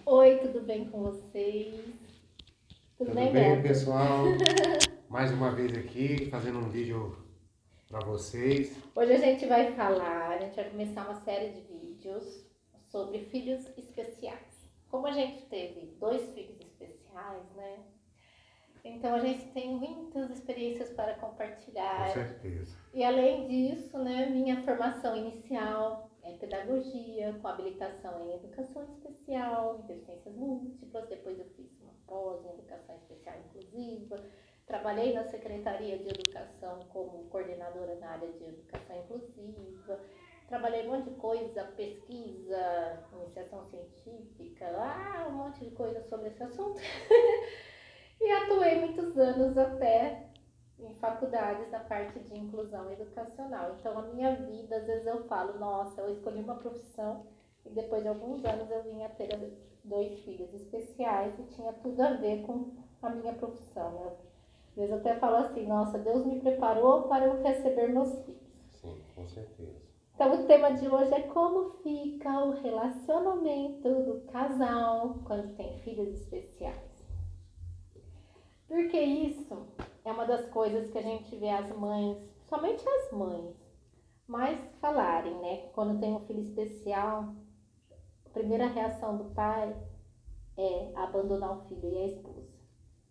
Oi, tudo bem com vocês? Tudo Tudo bem, bem, Neto? pessoal? Mais uma vez aqui, fazendo um vídeo para vocês. Hoje a gente vai começar uma série de vídeos sobre filhos especiais. Como a gente teve dois filhos especiais, né? Então a gente tem muitas experiências para Com compartilhar. certeza. E além disso, né, minha formação inicial é pedagogia, com habilitação em educação especial, em deficiências múltiplas. Depois eu fiz uma pós em educação especial inclusiva. Trabalhei na Secretaria de Educação como coordenadora na área de educação inclusiva. Trabalhei um monte de coisa, pesquisa, iniciação científica, um monte de coisa sobre esse assunto. E atuei muitos anos até em faculdades na parte de inclusão educacional. Então, a minha vida, às vezes eu falo, nossa, eu escolhi uma profissão e depois de alguns anos eu vim a ter dois filhos especiais e tinha tudo a ver com a minha profissão, né? Às vezes eu até falo assim, nossa, Deus me preparou para eu receber meus filhos. Sim, com certeza. Então, o tema de hoje é como fica o relacionamento do casal quando tem filhos especiais. Porque isso é uma das coisas que a gente vê as mães, somente as mães, mais falarem, né? Quando tem um filho especial, a primeira reação do pai é abandonar o filho e a esposa.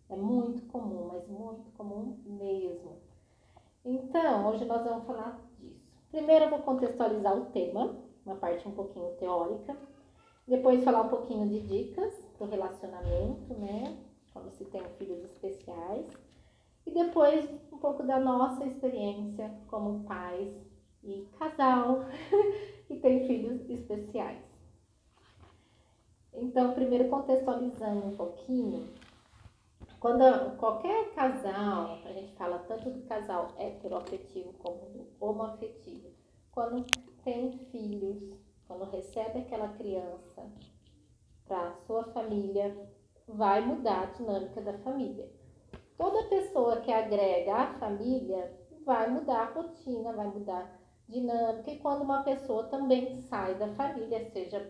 É muito comum, mas muito comum mesmo. Então, hoje nós vamos falar disso. Primeiro eu vou contextualizar o tema, uma parte um pouquinho teórica. Depois falar um pouquinho de dicas para o relacionamento, né? Quando se tem filhos especiais. E depois um pouco da nossa experiência como pais e casal que tem filhos especiais. Então, primeiro contextualizando um pouquinho, quando qualquer casal, a gente fala tanto do casal heteroafetivo como do homoafetivo, quando tem filhos, quando recebe aquela criança para sua família, vai mudar a dinâmica da família. Toda pessoa que agrega a família vai mudar a rotina, vai mudar a dinâmica. E quando uma pessoa também sai da família, seja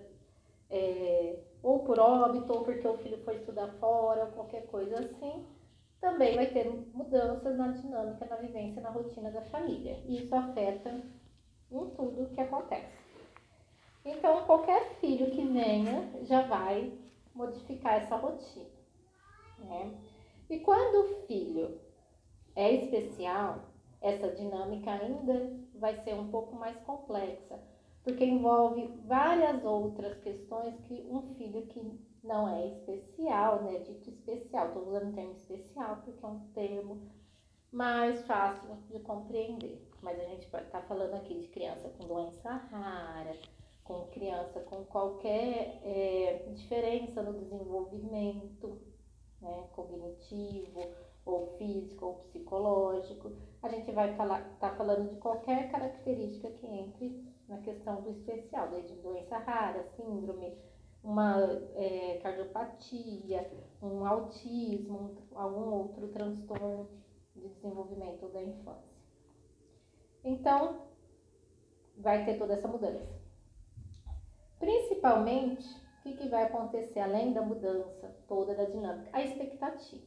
ou por óbito, ou porque o filho foi estudar fora, ou qualquer coisa assim, também vai ter mudanças na dinâmica, na vivência, na rotina da família. E isso afeta em tudo que acontece. Então, qualquer filho que venha já vai modificar essa rotina, né? E quando o filho é especial, essa dinâmica ainda vai ser um pouco mais complexa, porque envolve várias outras questões que um filho que não é especial, né, dito especial, estou usando o termo especial porque é um termo mais fácil de compreender, mas a gente está falando aqui de criança com doença rara, com criança com qualquer diferença no desenvolvimento, né, cognitivo, ou físico, ou psicológico. A gente vai tá falando de qualquer característica que entre na questão do especial, desde doença rara, síndrome, uma cardiopatia, um autismo, algum outro transtorno de desenvolvimento da infância. Então, vai ter toda essa mudança. Principalmente, o que vai acontecer além da mudança toda da dinâmica? A expectativa.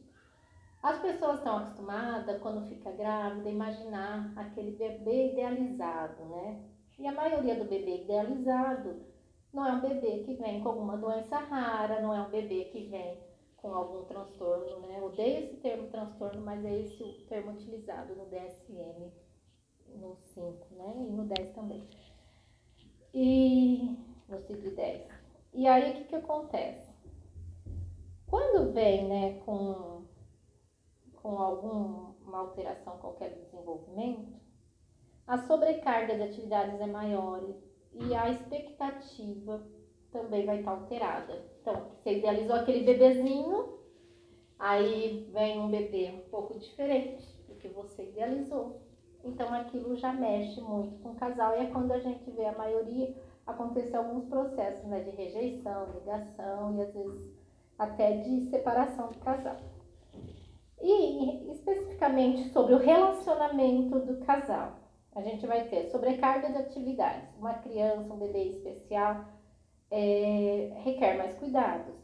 As pessoas estão acostumadas, quando fica grávida, a imaginar aquele bebê idealizado, né? E a maioria do bebê idealizado não é um bebê que vem com alguma doença rara, não é um bebê que vem com algum transtorno, né? Eu odeio esse termo transtorno, mas é esse o termo utilizado no DSM, no 5, né? E no 10 também. E no CID-10. E aí, o que acontece? Quando vem, né, com alguma alteração qualquer do desenvolvimento, a sobrecarga de atividades é maior e a expectativa também vai estar alterada. Então, você idealizou aquele bebezinho, aí vem um bebê um pouco diferente do que você idealizou. Então, aquilo já mexe muito com o casal e é quando a gente vê a maioria acontecer alguns processos, né, de rejeição, negação e às vezes até de separação do casal. E especificamente sobre o relacionamento do casal, a gente vai ter sobrecarga de atividades. Uma criança, um bebê especial requer mais cuidados.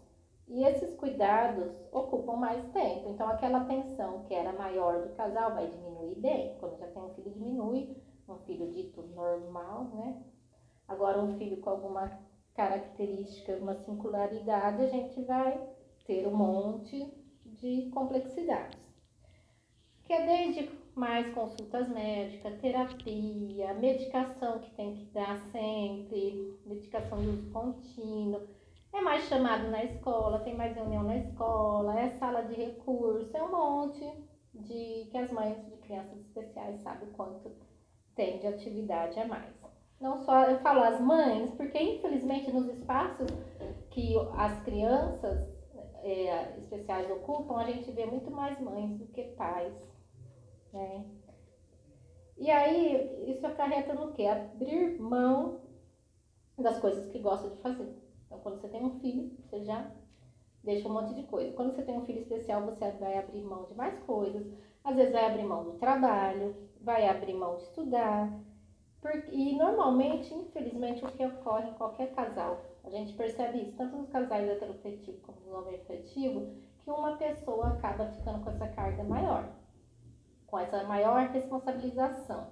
E esses cuidados ocupam mais tempo. Então, aquela pensão que era maior do casal vai diminuir bem. Quando já tem um filho, diminui. Um filho dito normal, né? Agora, um filho com alguma característica, uma singularidade, a gente vai ter um monte de complexidades. Que é desde mais consultas médicas, terapia, medicação que tem que dar sempre, medicação de uso contínuo, é mais chamado na escola, tem mais reunião na escola, é sala de recurso, é um monte de que as mães de crianças especiais sabem o quanto tem de atividade a mais. Não só eu falo as mães, porque infelizmente nos espaços que as crianças especiais ocupam, a gente vê muito mais mães do que pais, né? E aí, isso acarreta no quê? Abrir mão das coisas que gosta de fazer. Então, quando você tem um filho, você já deixa um monte de coisa. Quando você tem um filho especial, você vai abrir mão de mais coisas. Às vezes vai abrir mão do trabalho, vai abrir mão de estudar. E normalmente, infelizmente, o que ocorre em qualquer casal, a gente percebe isso, tanto nos casais heteroafetivos como no homoafetivo, que uma pessoa acaba ficando com essa carga maior, com essa maior responsabilização.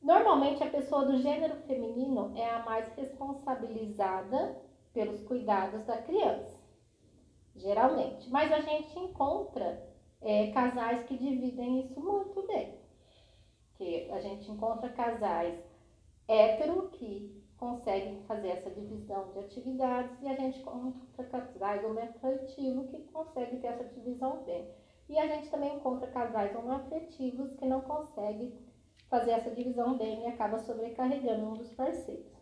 Normalmente, a pessoa do gênero feminino é a mais responsabilizada pelos cuidados da criança, geralmente. Mas a gente encontra casais que dividem isso muito bem. Que a gente encontra casais hétero que conseguem fazer essa divisão de atividades e a gente encontra casais homoafetivos que conseguem ter essa divisão bem. E a gente também encontra casais homoafetivos que não conseguem fazer essa divisão bem e acaba sobrecarregando um dos parceiros.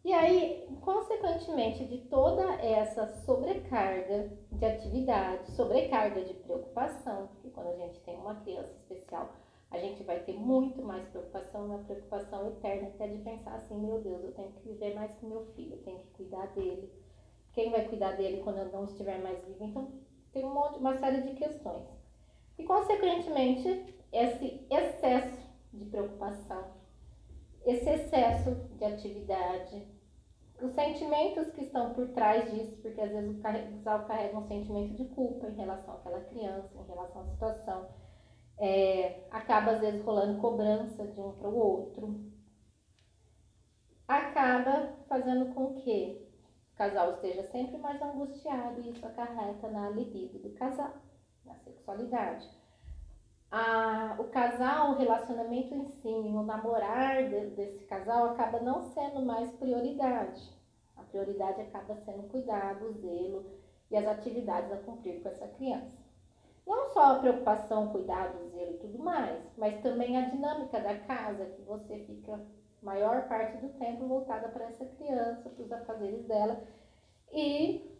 E aí, consequentemente de toda essa sobrecarga de atividade, sobrecarga de preocupação, porque quando a gente tem uma criança especial, a gente vai ter muito mais preocupação, uma preocupação eterna, até de pensar assim, meu Deus, eu tenho que viver mais com meu filho, eu tenho que cuidar dele. Quem vai cuidar dele quando eu não estiver mais viva? Então, tem uma série de questões. E, consequentemente, esse excesso de preocupação, esse excesso de atividade, os sentimentos que estão por trás disso, porque às vezes o casal carrega um sentimento de culpa em relação àquela criança, em relação à situação, acaba às vezes rolando cobrança de um para o outro, acaba fazendo com que o casal esteja sempre mais angustiado e isso acarreta na libido do casal, na sexualidade. O casal, o relacionamento em si, o namorar desse casal acaba não sendo mais prioridade. A prioridade acaba sendo o cuidado, o zelo e as atividades a cumprir com essa criança. Não só a preocupação, o cuidado, o zelo e tudo mais, mas também a dinâmica da casa, que você fica maior parte do tempo voltada para essa criança, para os afazeres dela. E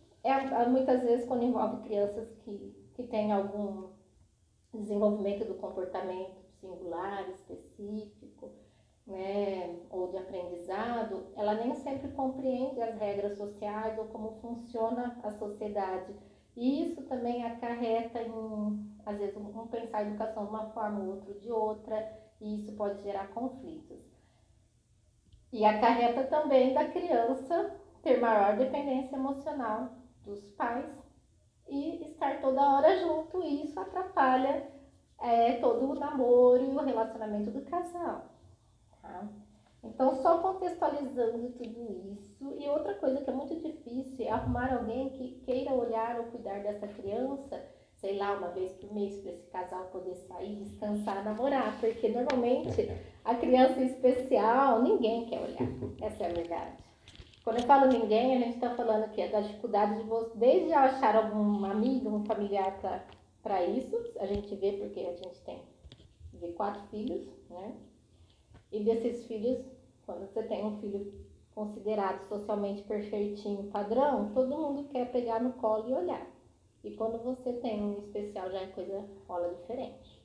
muitas vezes quando envolve crianças que têm algum desenvolvimento do comportamento singular, específico, né, ou de aprendizado, ela nem sempre compreende as regras sociais ou como funciona a sociedade. E isso também acarreta às vezes, um pensar a educação de uma forma, o outro de outra, e isso pode gerar conflitos. E acarreta também da criança ter maior dependência emocional dos pais e estar toda hora junto, e isso atrapalha todo o namoro e o relacionamento do casal. Tá? Então, só contextualizando tudo isso, e outra coisa que é muito difícil é arrumar alguém que queira olhar ou cuidar dessa criança, sei lá, uma vez por mês, para esse casal poder sair, descansar, namorar, porque normalmente a criança especial, ninguém quer olhar, essa é a verdade. Quando eu falo ninguém, a gente está falando que é da dificuldade de você, desde achar algum amigo, um familiar para isso, a gente vê porque a gente vê 4 filhos, né? E desses filhos, quando você tem um filho considerado socialmente perfeitinho, padrão, todo mundo quer pegar no colo e olhar. E quando você tem um especial, já a coisa rola diferente.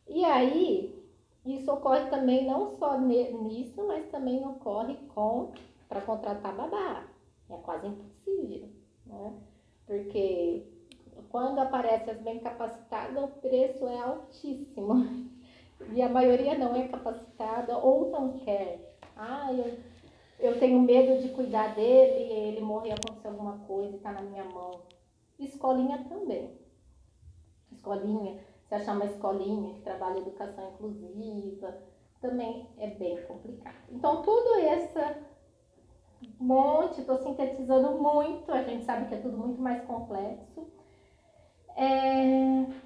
E aí, isso ocorre também não só nisso, mas também ocorre para contratar babá. É quase impossível, né? Porque quando aparece as bem capacitadas, o preço é altíssimo. E a maioria não é capacitada ou não quer. eu tenho medo de cuidar dele, ele morrer, acontecer alguma coisa e tá na minha mão. Escolinha também. Escolinha, se achar uma escolinha que trabalha educação inclusiva, também é bem complicado. Então, tudo esse monte, estou sintetizando muito, a gente sabe que é tudo muito mais complexo.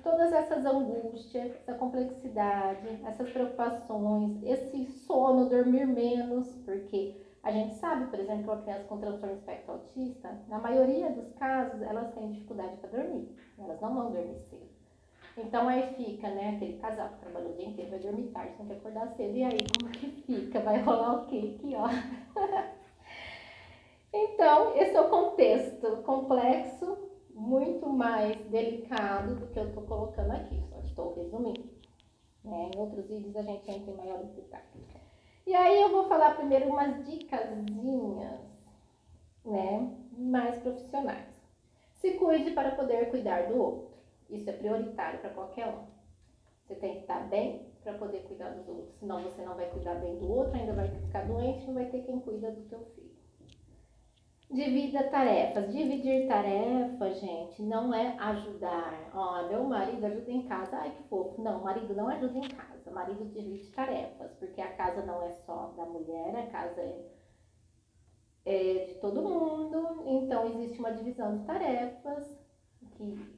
Todas essas angústias, essa complexidade, essas preocupações, esse sono, dormir menos, porque a gente sabe, por exemplo, uma criança com transtorno espectro autista, na maioria dos casos, elas têm dificuldade para dormir, elas não vão dormir cedo. Então aí fica, né, aquele casal que trabalhou o dia inteiro, vai dormir tarde, tem que acordar cedo, e aí como que fica? Vai rolar o quê? Que hora? Então, esse é o contexto complexo, muito mais delicado do que eu estou colocando aqui, só estou resumindo. Né? Em outros vídeos a gente entra em maior detalhe. E aí eu vou falar primeiro umas dicasinhas, né, mais profissionais. Se cuide para poder cuidar do outro. Isso é prioritário para qualquer um. Você tem que estar bem para poder cuidar dos outros, senão você não vai cuidar bem do outro, ainda vai ficar doente, não vai ter quem cuida do teu filho. Divida tarefas. Dividir tarefas, gente, não é ajudar. Ó, meu marido ajuda em casa. Ai, que fofo. Não, o marido não ajuda em casa. O marido divide tarefas, porque a casa não é só da mulher, a casa é de todo mundo. Então, existe uma divisão de tarefas que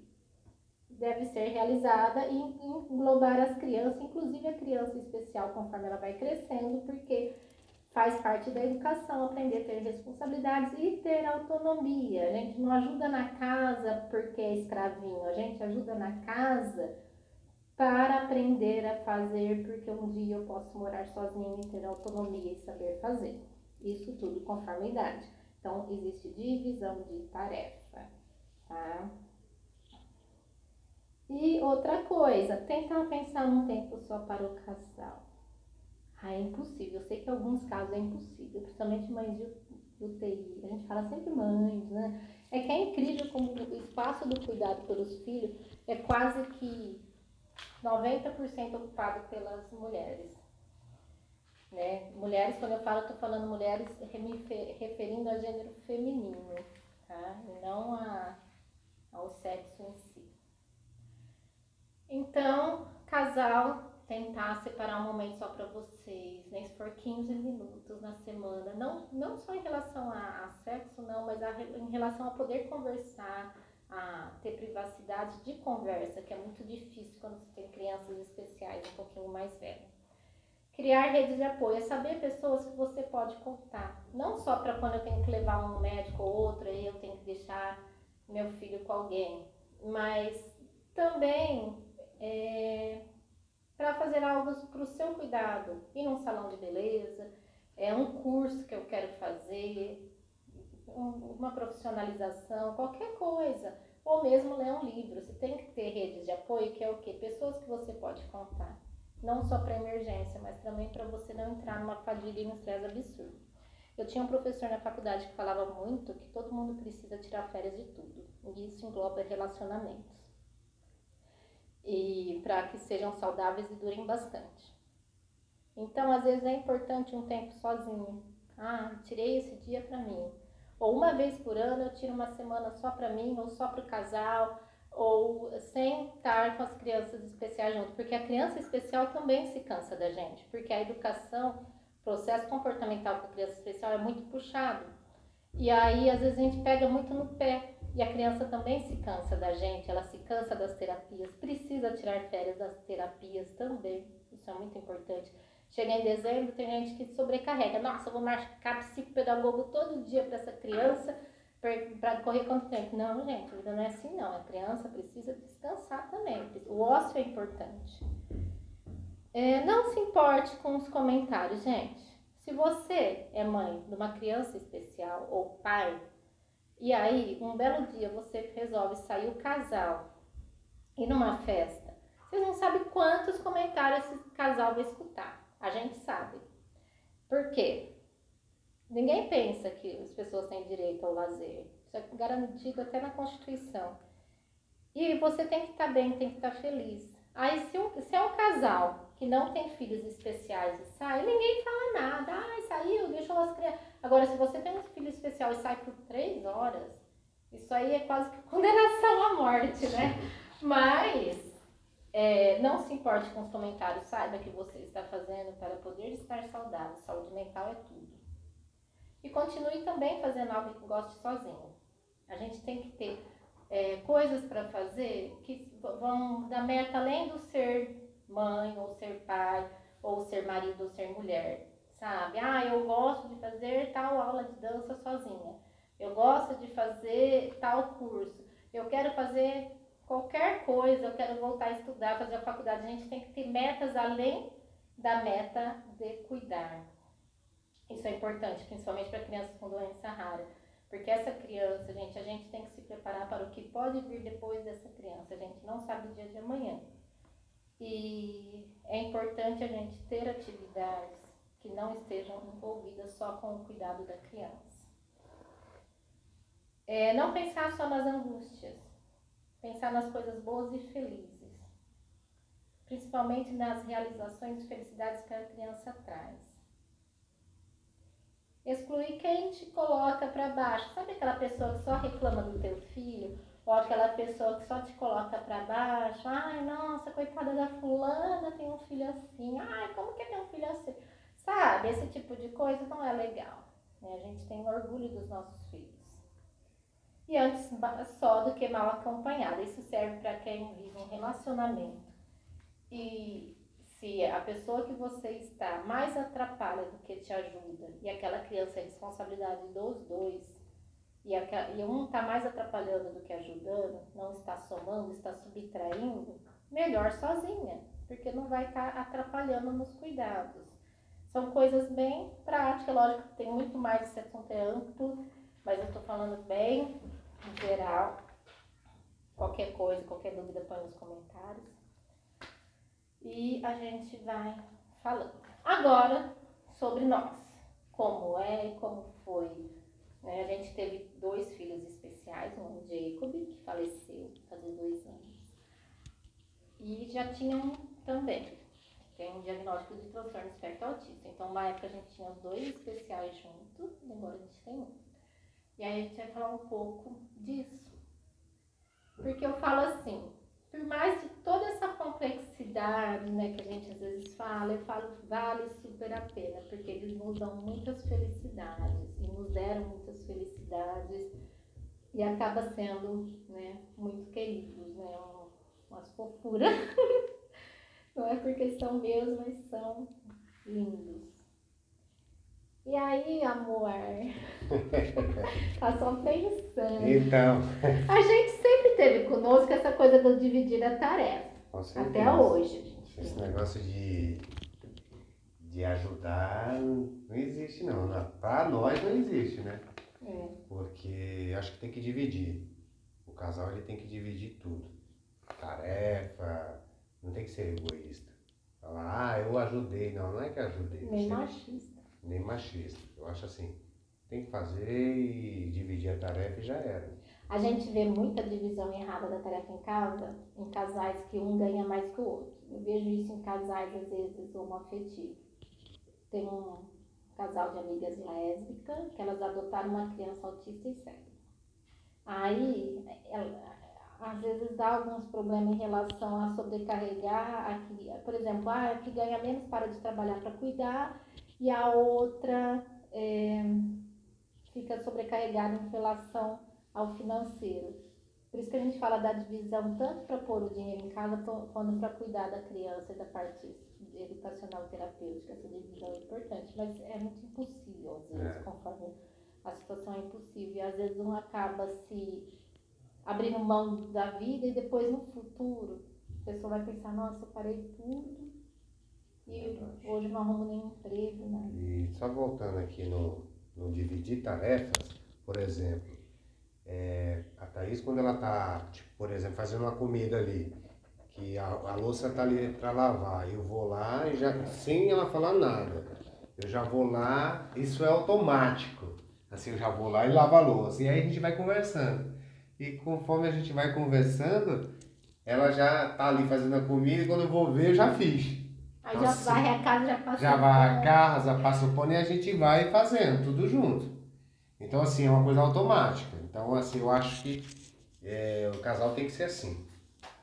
deve ser realizada e englobar as crianças, inclusive a criança especial, conforme ela vai crescendo, porque faz parte da educação, aprender a ter responsabilidades e ter autonomia. A gente não ajuda na casa porque é escravinho, a gente ajuda na casa para aprender a fazer, porque um dia eu posso morar sozinho e ter autonomia e saber fazer. Isso tudo conforme a idade. Então, existe divisão de tarefa, tá? E outra coisa, tentar pensar num tempo só para o casal. É impossível. Eu sei que em alguns casos é impossível, principalmente mães de UTI. A gente fala sempre mães, né? É que é incrível como o espaço do cuidado pelos filhos é quase que 90% ocupado pelas mulheres. Né? Mulheres, quando eu falo, estou falando mulheres me referindo a gênero feminino, tá? E não ao sexo em si. Então, casal, tentar separar um momento só para vocês, nem se for 15 minutos na semana, não só em relação a sexo, não, mas em relação a poder conversar, a ter privacidade de conversa, que é muito difícil quando você tem crianças especiais um pouquinho mais velhas. Criar redes de apoio, é saber pessoas que você pode contar, não só para quando eu tenho que levar um médico ou outro, aí eu tenho que deixar meu filho com alguém, mas também para fazer algo para o seu cuidado, ir num salão de beleza, um curso que eu quero fazer, uma profissionalização, qualquer coisa, ou mesmo ler um livro. Você tem que ter redes de apoio, que é o quê? Pessoas que você pode contar, não só para emergência, mas também para você não entrar numa fadiga e um estresse absurdo. Eu tinha um professor na faculdade que falava muito que todo mundo precisa tirar férias de tudo, e isso engloba relacionamentos. E para que sejam saudáveis e durem bastante. Então, às vezes é importante um tempo sozinho. Tirei esse dia para mim. Ou uma vez por ano eu tiro uma semana só para mim, ou só para o casal, ou sem estar com as crianças especiais junto. Porque a criança especial também se cansa da gente, porque a educação, o processo comportamental com a criança especial é muito puxado. E aí, às vezes, a gente pega muito no pé. E a criança também se cansa da gente, ela se cansa das terapias, precisa tirar férias das terapias também. Isso é muito importante. Chega em dezembro, tem gente que sobrecarrega. Nossa, eu vou marcar psicopedagogo todo dia para essa criança, para correr quanto tempo? Não, gente, a vida não é assim não. A criança precisa descansar também. O ócio é importante. Não se importe com os comentários, gente. Se você é mãe de uma criança especial ou pai, e aí um belo dia você resolve sair o casal e numa festa, vocês não sabem quantos comentários esse casal vai escutar. A gente sabe. Por quê? Ninguém pensa que as pessoas têm direito ao lazer. Isso é garantido até na Constituição. E você tem que estar bem, tem que estar feliz. Aí se é um casal que não tem filhos especiais e sai, ninguém fala nada. Ai, saiu, deixou as crianças. Agora, se você tem um filho especial e sai por 3 horas, isso aí é quase que condenação à morte, né? Mas não se importe com os comentários, saiba que você está fazendo para poder estar saudável. Saúde mental é tudo. E continue também fazendo algo que goste sozinho. A gente tem que ter coisas para fazer que vão da meta além do ser mãe, ou ser pai, ou ser marido, ou ser mulher, sabe? Eu gosto de fazer tal aula de dança sozinha. Eu gosto de fazer tal curso. Eu quero fazer qualquer coisa, eu quero voltar a estudar, fazer a faculdade. A gente tem que ter metas além da meta de cuidar. Isso é importante, principalmente para crianças com doença rara. Porque essa criança, gente, a gente tem que se preparar para o que pode vir depois dessa criança. A gente não sabe o dia de amanhã. E é importante a gente ter atividades que não estejam envolvidas só com o cuidado da criança. Não pensar só nas angústias. Pensar nas coisas boas e felizes. Principalmente nas realizações e felicidades que a criança traz. Excluir quem te coloca para baixo. Sabe aquela pessoa que só reclama do teu filho? Ou aquela pessoa que só te coloca para baixo? Ai, nossa, coitada da fulana, tem um filho assim. Ai, como que tem um filho assim? Sabe, esse tipo de coisa não é legal. Né? A gente tem orgulho dos nossos filhos. E antes só do que mal acompanhada. Isso serve para quem vive um relacionamento. E se a pessoa que você está mais atrapalha do que te ajuda, e aquela criança é responsabilidade dos dois, e um está mais atrapalhando do que ajudando, não está somando, está subtraindo, melhor sozinha, porque não vai estar atrapalhando nos cuidados. São coisas bem práticas, lógico que tem muito mais, esse assunto é amplo, mas eu estou falando bem em geral. Qualquer coisa, qualquer dúvida, põe nos comentários. E a gente vai falando. Agora, sobre nós. Como é e como foi. Né? A gente teve 2 filhos especiais, um Jacob, que faleceu fazia 2 anos. E já tinha um também, que tem um diagnóstico de transtorno espectro autista. Então, uma época a gente tinha os 2 especiais juntos, e agora a gente tem um. E aí a gente vai falar um pouco disso. Porque eu falo assim, por mais de toda essa complexidade, né, que a gente às vezes fala, eu falo que vale super a pena, porque eles nos dão muitas felicidades, e nos deram muitas felicidades, e acaba sendo, né, muito queridos, né, umas fofuras. Não é porque são meus, mas são lindos. E aí, amor, tá só pensando. Então. A gente sempre teve conosco essa coisa de dividir a tarefa. Com certeza. Até hoje, gente. Esse negócio de ajudar não existe não. Pra nós não existe, né? Porque acho que tem que dividir. O casal ele tem que dividir tudo. Tarefa, não tem que ser egoísta. Falar, eu ajudei. Não, não é que ajudei. Nem machista. Nem machista. Eu acho assim, tem que fazer e dividir a tarefa e já era. A gente vê muita divisão errada da tarefa em casa, em casais que um ganha mais que o outro. Eu vejo isso em casais, às vezes, homoafetivos. Tem um casal de amigas lésbicas que elas adotaram uma criança autista e cega. Aí, às vezes dá alguns problemas em relação a sobrecarregar, por exemplo, a que ganha menos para de trabalhar para cuidar, e a outra fica sobrecarregada em relação ao financeiro. Por isso que a gente fala da divisão tanto para pôr o dinheiro em casa quanto para cuidar da criança e da parte educacional e terapêutica. Essa divisão é importante, mas é muito impossível, às vezes, conforme a situação é impossível. E às vezes um acaba se abrindo mão da vida e depois no futuro a pessoa vai pensar, nossa, eu parei tudo e hoje não arrumo nenhum emprego, né? E só voltando aqui no dividir tarefas, por exemplo, a Thaís quando ela tá, tipo, por exemplo, fazendo uma comida ali, que a louça tá ali para lavar, eu vou lá e já, sem ela falar nada, eu já vou lá, isso é automático, assim, eu já vou lá e lavo a louça, e aí a gente vai conversando, e conforme a gente vai conversando, ela já tá ali fazendo a comida e quando eu vou ver, eu já fiz. Aí Então, já assim, varre a casa, já passa já o vai a pano. casa, passa o pano e a gente vai fazendo, tudo junto. Então, assim, é uma coisa automática. Então, assim, eu acho que o casal tem que ser assim,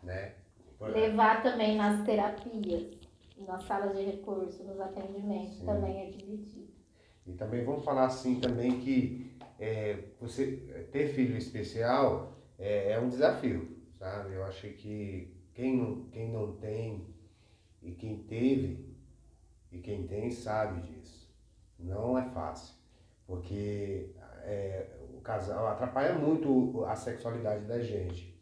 né? Levar também nas terapias, nas salas de recurso, nos atendimentos, Sim. também é dividido. E também vamos falar assim também que você ter filho especial é um desafio, sabe? Eu acho que quem não tem e quem teve e quem tem sabe disso. Não é fácil, porque o casal atrapalha muito a sexualidade da gente,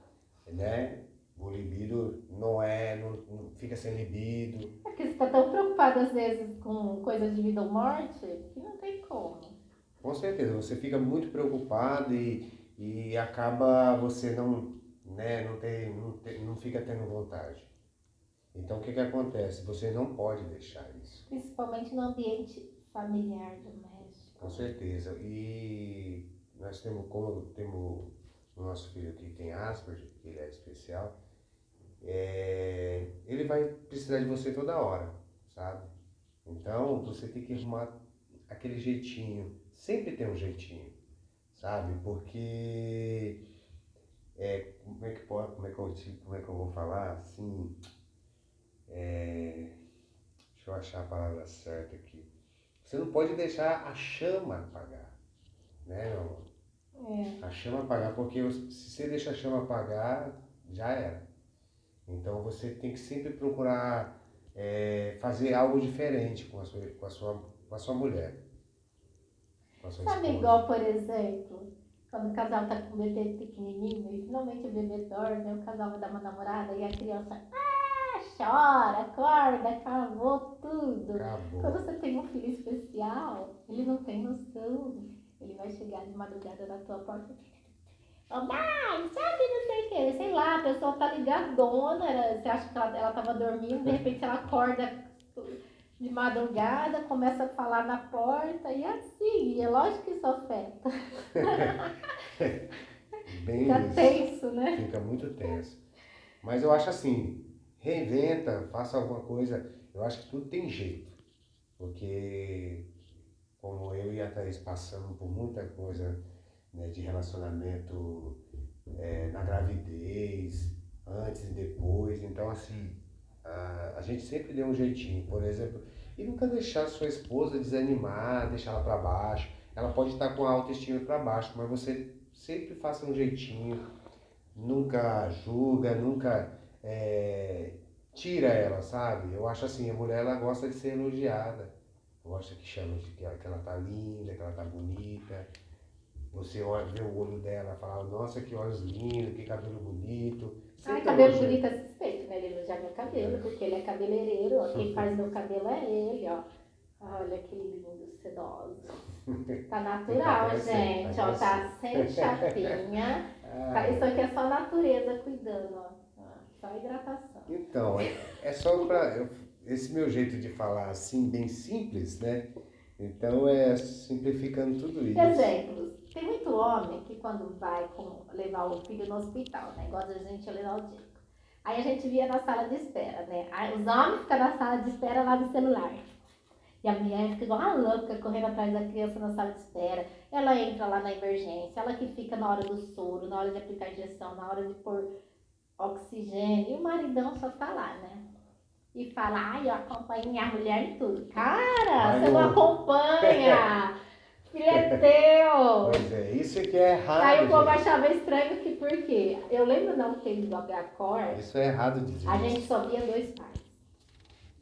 né? O libido não fica sem libido. É porque você está tão preocupado às vezes com coisas de vida ou morte que não tem como. Com certeza, você fica muito preocupado e acaba você não, né, não fica tendo vontade. Então o que que acontece? Você não pode deixar isso. Principalmente no ambiente familiar doméstico. Com certeza. E nós temos, como temos o nosso filho aqui que tem Asperger, que ele é especial, ele vai precisar de você toda hora, sabe? Então você tem que arrumar aquele jeitinho. Sempre tem um jeitinho, sabe? Porque como é que eu vou falar assim? Deixa eu achar a palavra certa aqui. Você não pode deixar a chama apagar, né, meu amor? A chama apagar, porque se você deixa a chama apagar, já era. Então você tem que sempre procurar fazer algo diferente com a sua mulher, com a sua Sabe esposa. igual, por exemplo, quando o casal tá com o bebê pequenininho e finalmente o bebê dorme, aí o casal vai dar uma namorada e a criança chora, acorda, acabou tudo. Quando Acabou. você tem um filho especial, ele não tem noção. Ele vai chegar de madrugada na tua porta. Mãe, sabe não sei o que, sei lá, a pessoa tá ligadona, você acha que ela tava dormindo, de repente ela acorda de madrugada, começa a falar na porta, e assim, é lógico que isso afeta. Bem Fica isso. tenso, né? Fica muito tenso. Mas eu acho assim, reinventa, faça alguma coisa. Eu acho que tudo tem jeito. Porque como eu e a Thaís passamos por muita coisa, né, de relacionamento na gravidez, antes e depois, então assim, a gente sempre deu um jeitinho, por exemplo, e nunca deixar sua esposa desanimar, deixar ela para baixo. Ela pode estar com a autoestima para baixo, mas você sempre faça um jeitinho, nunca julga, nunca tira ela, sabe? Eu acho assim, a mulher ela gosta de ser elogiada, gosta que chama de que ela tá linda, que ela tá bonita. Você olha, vê o olho dela, fala, nossa, que olhos lindos, que cabelo bonito. Ai, Sempre cabelo elogia. bonito é suspeito, né? Ele elogia meu cabelo, porque ele é cabeleireiro, ó. Quem faz meu cabelo é ele, ó. Olha que lindo, sedoso. Tá natural, Tá gente, ó. Tá sem chapinha. Tá, isso aqui é só a natureza cuidando, ó. Só hidratação. Então, é só para esse meu jeito de falar assim, bem simples, né? Então é simplificando tudo isso. Exemplos. Tem muito homem que quando vai levar o filho no hospital, né? Igual a gente ia levar o Diego. Aí a gente via na sala de espera, né? Aí os homens ficam na sala de espera lá no celular. E a mulher fica igual uma louca correndo atrás da criança na sala de espera. Ela entra lá na emergência, ela que fica na hora do soro, na hora de aplicar injeção, na hora de pôr oxigênio. E o maridão só tá lá, né? E fala, ai, eu acompanho minha mulher em tudo. Cara, você não acompanha! Filho é teu! Pois é, isso que é errado. Aí o povo gente. achava estranho que por quê? Eu lembro na UTI do HCOR, Isso é errado dizer. a gente só via dois pais,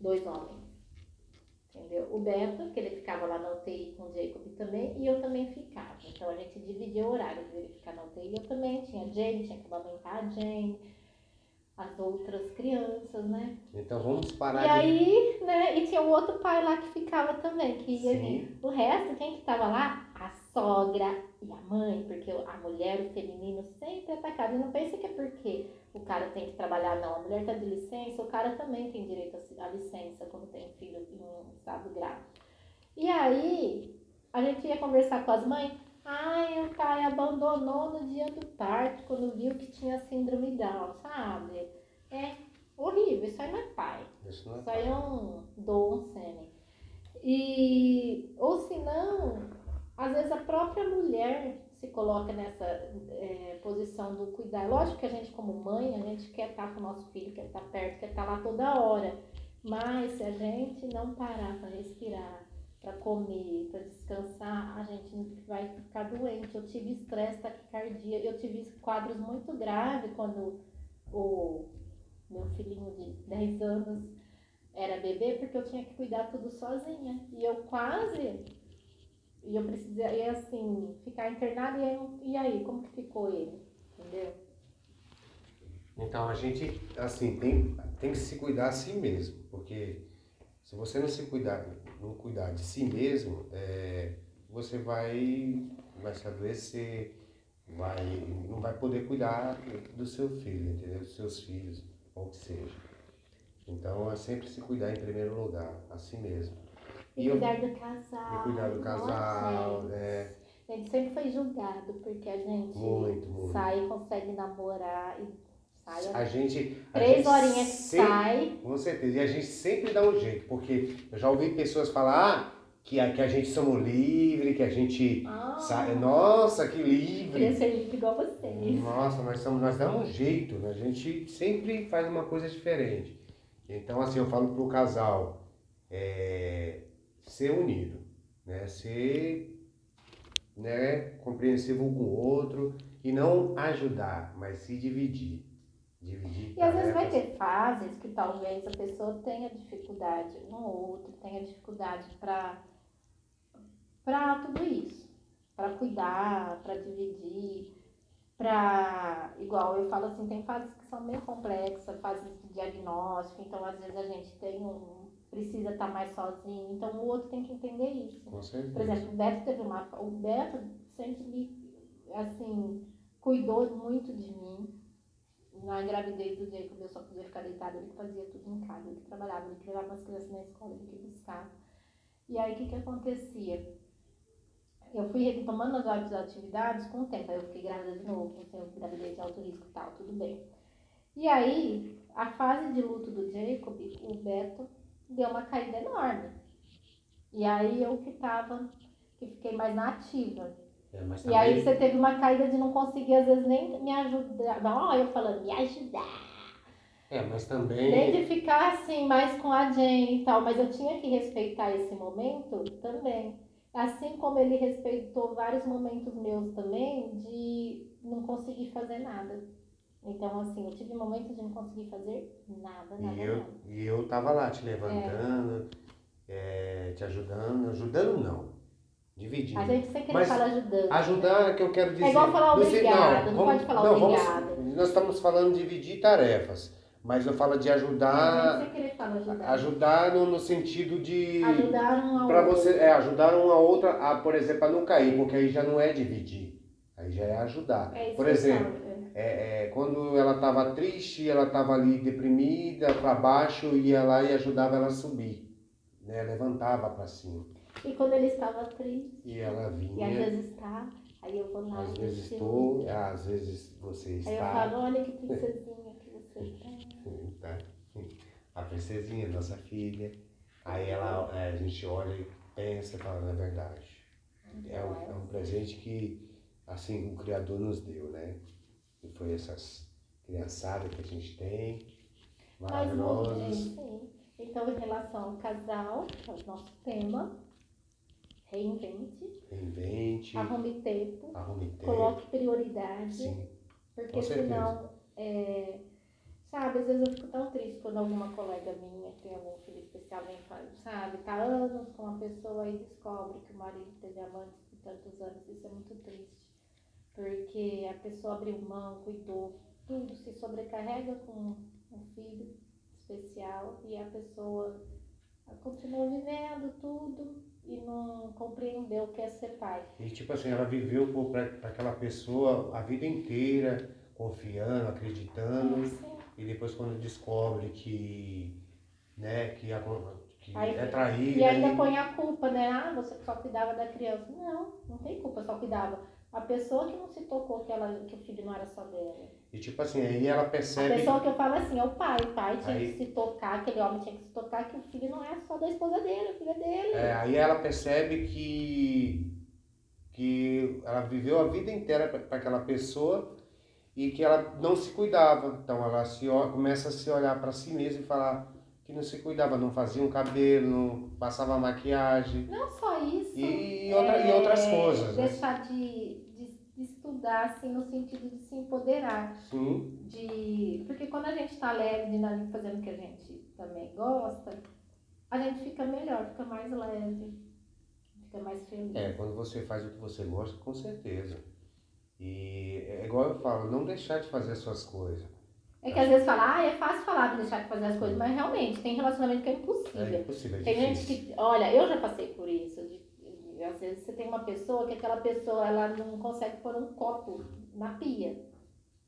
dois homens. Entendeu? O Beto, que ele ficava lá na UTI com o Jacob também, e eu também ficava. Então a gente dividia o horário dele ficar na UTI. Eu também tinha a Jane, tinha que amamentar a Jane, as outras crianças, né? Então vamos parar E aí, né, e tinha o outro pai lá que ficava também, que ia vir. O resto, quem que tava lá? A sogra e a mãe, porque a mulher, o feminino sempre é atacado. E não pensa que é porque o cara tem que trabalhar, não. A mulher tá de licença, o cara também tem direito à licença quando tem filho em um estado grave. E aí, a gente ia conversar com as mães. Ai, o pai abandonou no dia do parto, quando viu que tinha síndrome Down, sabe? horrível, isso aí não é pai. Isso não é Isso aí é um dom, um sêmen. E, ou se não, às vezes a própria mulher se coloca nessa posição do cuidar. Lógico que a gente como mãe, a gente quer estar com o nosso filho, quer estar perto, quer estar lá toda hora. Mas se a gente não parar para respirar, para comer, para descansar, a gente vai ficar doente. Eu tive estresse, taquicardia, eu tive quadros muito graves quando o meu filhinho de 10 anos era bebê, porque eu tinha que cuidar tudo sozinha. E eu precisei, assim, ficar internada. E aí, como que ficou ele? Entendeu? Então a gente, assim, tem que se cuidar a si mesmo, porque se você não se cuidar, não cuidar de si mesmo, você vai se adoecer, não vai poder cuidar do seu filho, entendeu? Dos seus filhos, ou o que seja. Então é sempre se cuidar em primeiro lugar, a si mesmo. E cuidar do casal. E cuidar do casal, né? A gente sempre foi julgado, porque a gente muito. sai e consegue namorar e sai. A gente 3 horinhas que sempre, sai. com certeza, e a gente sempre dá um jeito, porque eu já ouvi pessoas falar que a gente somos livres, que a gente sai, nossa, que livre. Queria ser livre igual vocês. Nossa, nós damos um jeito, né? A gente sempre faz uma coisa diferente. Então, assim, eu falo pro casal, ser unido, né? Ser, né, compreensivo um com o outro e não ajudar, mas se dividir. E às vezes vai ter fases que talvez a pessoa tenha dificuldade, um ou outro tenha dificuldade para tudo isso, para cuidar, para dividir, igual eu falo assim, tem fases que são meio complexas, fases de diagnóstico, então às vezes a gente precisa estar mais sozinho, então o outro tem que entender isso. Com certeza. Por exemplo, o Beto sempre assim, cuidou muito de mim. Na gravidez do Jacob eu só podia ficar deitada, ele fazia tudo em casa, ele trabalhava, ele levava as crianças na escola, ele ia buscar. E aí o que acontecia? Eu fui retomando as outras atividades com o tempo, aí eu fiquei grávida de novo, eu gravidez de alto risco e tal, tudo bem. E aí, a fase de luto do Jacob, o Beto deu uma caída enorme. E aí eu que fiquei mais na ativa. E aí você teve uma caída de não conseguir, às vezes, nem me ajudar. Não, eu falando, me ajudar. Mas também... Nem de ficar assim, mais com a Jane e tal. Mas eu tinha que respeitar esse momento também. Assim como ele respeitou vários momentos meus também de não conseguir fazer nada. Então, assim, eu tive momentos de não conseguir fazer nada. E eu tava lá te levantando, te ajudando não. Dividindo. A gente sem querer falar ajudando. Ajudar é que eu quero dizer. É igual falar obrigado, não pode falar obrigado. Nós estamos falando de dividir tarefas, mas eu falo de ajudar. Sem querer falar ajudar. Ajudar no sentido de. Ajudar um ao pra outro. você, ajudar uma outra, por exemplo, a não cair, porque aí já não é dividir. Aí já é ajudar. É isso. Por exemplo, quando ela estava triste, ela estava ali deprimida, para baixo, eu ia lá e ajudava ela a subir, né? Levantava para cima. E quando ele estava triste, e ela vinha. E às vezes está, aí eu vou lá. Às vezes estou, às vezes você está. Aí eu falo, olha que princesinha que você está. A princesinha, nossa filha. Aí a gente olha e pensa e fala, na verdade. É um presente que, assim, o Criador nos deu, né? E foi essas criançadas que a gente tem, maravilhosas. Sim. Então, em relação ao casal, que é o nosso tema, reinvente, arrume tempo, coloque prioridade, sim, porque senão, sabe, às vezes eu fico tão triste quando alguma colega minha que tem algum filho especial vem falar, sabe, tá anos com uma pessoa e descobre que o marido teve amantes por tantos anos, isso é muito triste, porque a pessoa abriu mão, cuidou, tudo, se sobrecarrega com um filho especial e a pessoa continua vivendo tudo e não compreendeu o que é ser pai. E tipo assim, ela viveu para aquela pessoa a vida inteira, confiando, acreditando, e depois quando descobre que, né, que é traída. E ainda põe a culpa, né? Ah, você só cuidava da criança. Não tem culpa, só cuidava. A pessoa que não se tocou que o filho não era só dela. E tipo assim, aí ela A percebe. pessoa que eu falo assim, é o pai. O pai tinha Aí- que se tocar, aquele homem tinha que se tocar, que o filho não é só da esposa dele, o filho é dele. Aí ela percebe que ela viveu a vida inteira para aquela pessoa e que ela não se cuidava. Então ela começa a se olhar para si mesma e falar que não se cuidava, não fazia um cabelo, não passava maquiagem Não só isso. e outras coisas, né? Deixar de estudar, assim, no sentido de se empoderar. Sim. Porque quando a gente está leve, dinâmico, fazendo o que a gente também gosta, a gente fica melhor, fica mais leve, fica mais feliz. Quando você faz o que você gosta, com certeza. E é igual eu falo, não deixar de fazer as suas coisas. É que às vezes fala, é fácil falar de deixar de fazer as coisas, mas realmente tem relacionamento que é impossível. É impossível, é Tem gente difícil. que, olha, eu já passei por isso. Às vezes você tem uma pessoa que aquela pessoa ela não consegue pôr um copo na pia.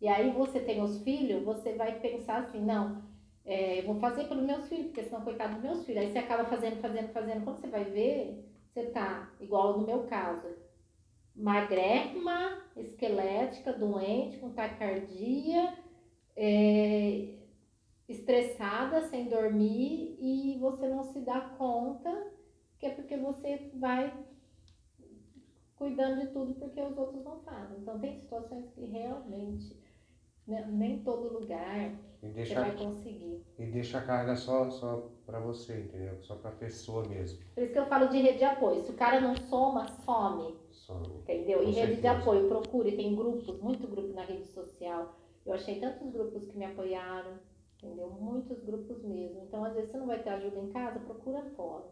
E aí você tem os filhos, você vai pensar assim, não, eu vou fazer pelos meus filhos, porque senão coitado dos meus filhos. Aí você acaba fazendo. Quando você vai ver, você tá, igual no meu caso, magrérrima, esquelética, doente, com taquicardia, estressada, sem dormir, e você não se dá conta que é porque você vai cuidando de tudo porque os outros não fazem. Então tem situações que realmente nem todo lugar você vai conseguir. E deixa a carga só para você, entendeu? Só para a pessoa mesmo. Por isso que eu falo de rede de apoio. Se o cara não soma, some. Entendeu? Com E rede certeza. de apoio, procure, tem grupos, muito grupo na rede social. Eu achei tantos grupos que me apoiaram, entendeu? Muitos grupos mesmo. Então, às vezes você não vai ter ajuda em casa, procura fora.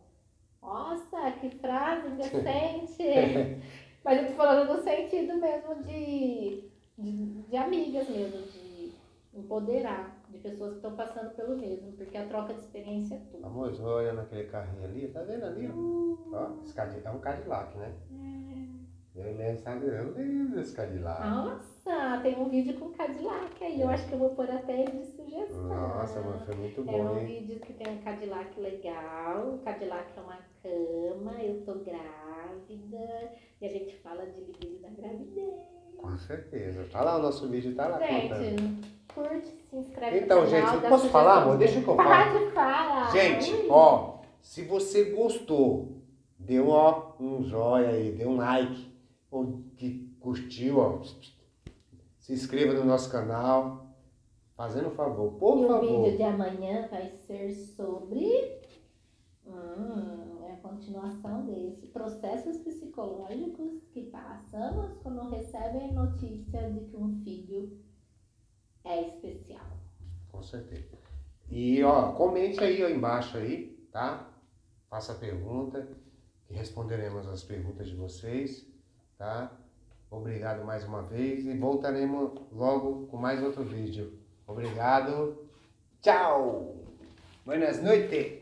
Nossa, que frase indecente! Mas eu tô falando no sentido mesmo de amigas mesmo, de empoderar, de pessoas que estão passando pelo mesmo, porque a troca de experiência é tudo. Amor, olha naquele carrinho ali, tá vendo ali? Ó, esse é um Cadillac, né? Eu lembro desse Cadillac. Nossa, tem um vídeo com Cadillac aí, eu acho que eu vou pôr até ele de sugestão. Nossa, mas foi muito bom, É um hein? vídeo que tem um Cadillac legal, o Cadillac é uma cama, eu tô grávida, e a gente fala de libido da gravidez. Com certeza. Tá lá o nosso vídeo, tá lá contando. Gente, curte, se inscreve Então, no canal. gente, dá posso falar, sugestão. amor? Deixa que eu falo. Pode falar. Gente, Ui. ó, se você gostou, dê um joinha aí, dê um like, ou que curtiu, ó, se inscreva no nosso canal, fazendo um favor, por E favor. o vídeo de amanhã vai ser sobre a continuação desse. Processos psicológicos que passamos quando recebem notícia de que um filho é especial. Com certeza. E, ó, comente aí, ó, embaixo aí, tá? Faça a pergunta, que responderemos as perguntas de vocês, tá? Obrigado mais uma vez e voltaremos logo com mais outro vídeo. Obrigado. Tchau. Buenas noites.